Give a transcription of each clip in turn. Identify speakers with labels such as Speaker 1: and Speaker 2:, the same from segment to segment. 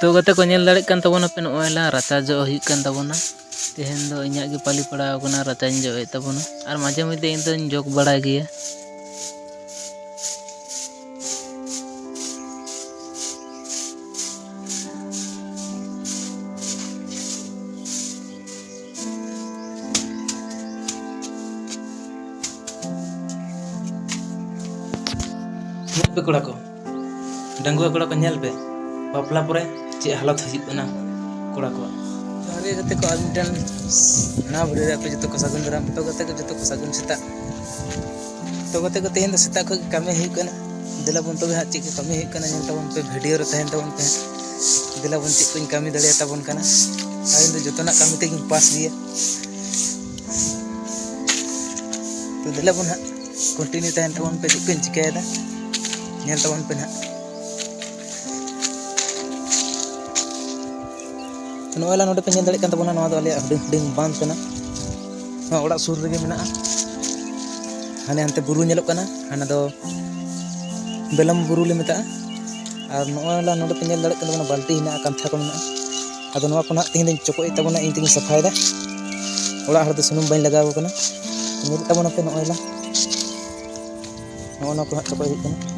Speaker 1: तो गते को नेल दाड़े कान तबोना पे नोयला राचा जो हुयुग कान तबोना तेहेन दो इᱧᱟᱜ गे पाली पड़ाव कना राचाᱧ जोए तबोना और माझे मध्य इन दोñ जोग बड़ा गिया पे कोड़ा को डंगुआ कोड़ा को नेल पे बापला परे चे हालत हुयुग कना कोड़ा को अरे गते को आमिटन ना भरे रे पे जतो को सागुन दराम तो गते को जतो को सागुन सेता तो गते को तेहेन सेता को कामे हुयुग कना दिला बन तो हा चे के कामे हुयुग कना नेल तबन पे वीडियो रे तहेन तबन पे दिला बन चे कोइन कामी दड़े तबन कना आइन दो जतो ना कामी ते पास गिया तो दिला बन हा कंटिन्यू तहेन तबन पे कोइन चिकायदा नेल तबन पे ना नोयला नोडे पे नेल दाड़े कान तबोना नोआ दो आले हडिंग बांध कना नोआ ओड़ा सुर रेगे मेना हाने हानते बुरु नेलोग कना हाना दो बेलम बुरु ले मेता और नोयला नोडे पे नेल दाड़े कान तबोना बाल्टी हिना कांथा को मेना आदो नोआ को ना तिहिन दिन चोको तबोना इन तिन सफायदा ओड़ा हर दो सुनुम बाइन लगाव कना नेल तबोना पे नोयला नोना को चोको हित कना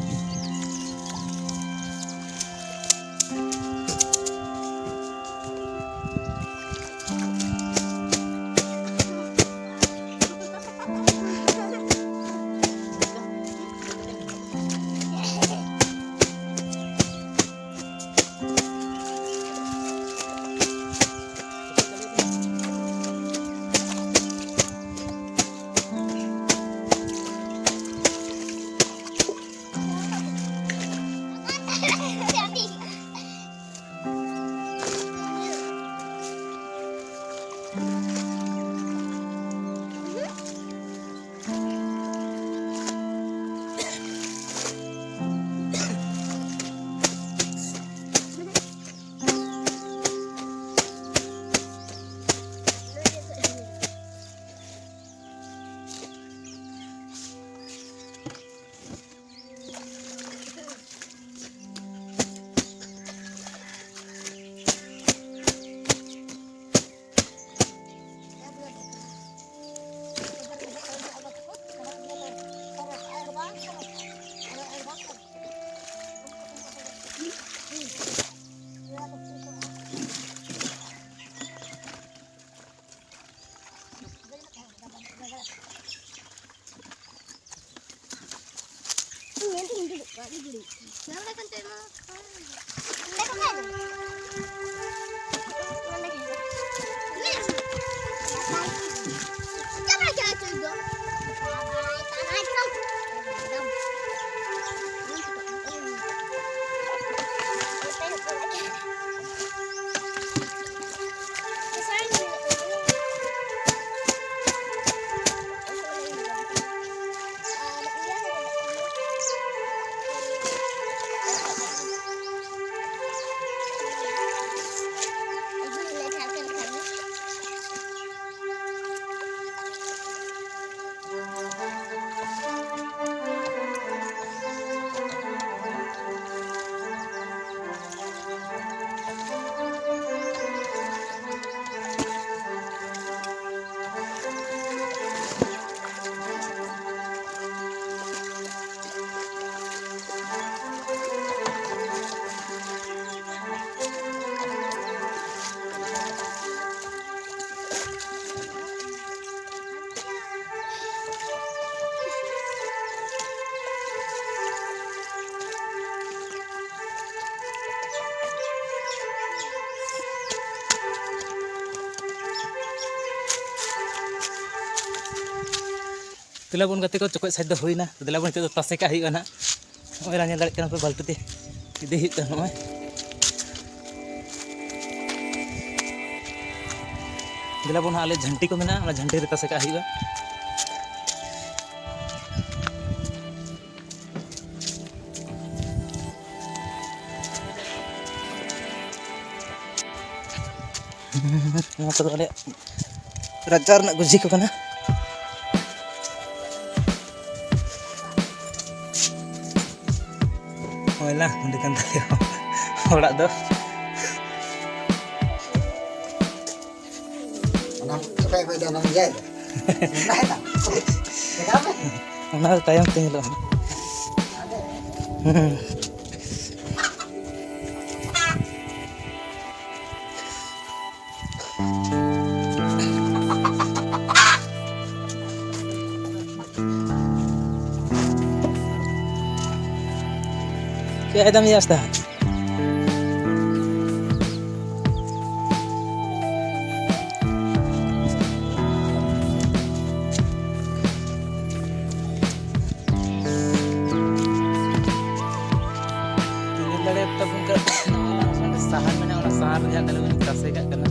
Speaker 1: दिलाबन गते को चोको साइड होइना दिलाबन ते तासे का हिना ओइला नेल दाड़े कना पे बाल्टी इदे हित नय दिलाबन आले झंटी को मेना झंटी रे तासे का हिवा नोआ को आले राजार ना गुजी को कना ओइला उंडे कान ताले ओड़ा दो Una tayong tinglo. Kaya dami yasta. Sahan mana orang sahar yang kalau ini kasih kat kena.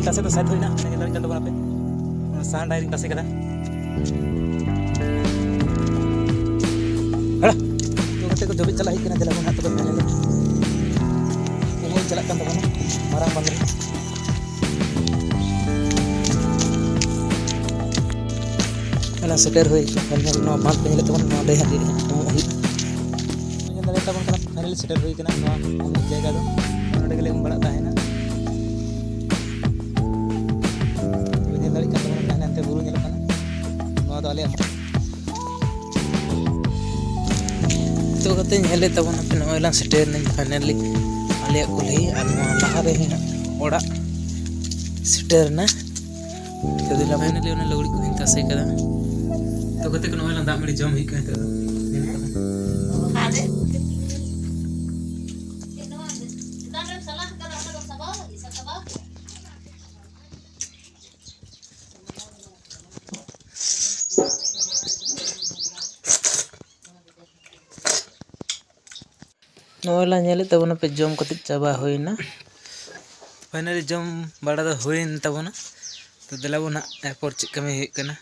Speaker 1: Kasih tu saya tu ina, ini lagi contoh apa? Sahan dairing kasih kada. Alah, tu kata ko jobit cala hikena dela guna tu kan ini. Ini cala kan tu mana? Marang bandar. Alah seter hui, kalau no band penyele tu kan no deh hadi. Ini dari tabun kan finally seter hui kena no jaga tu. Ada gele umbara dah na. Buru nyelok kan, nua tu alih. Tu katanya nyele tabun apa nua lang seter nih finally alih kulih anu lah ada ni orang seter na. Jadi lah finally orang lagi kuhin kasih kada. Tu katanya nua lang dah meri jam hik kan tu. Nola nyele tabona pe jom kati chaba hoina finally jom bada da hoin tabona to dela bona airport chik kami hek kana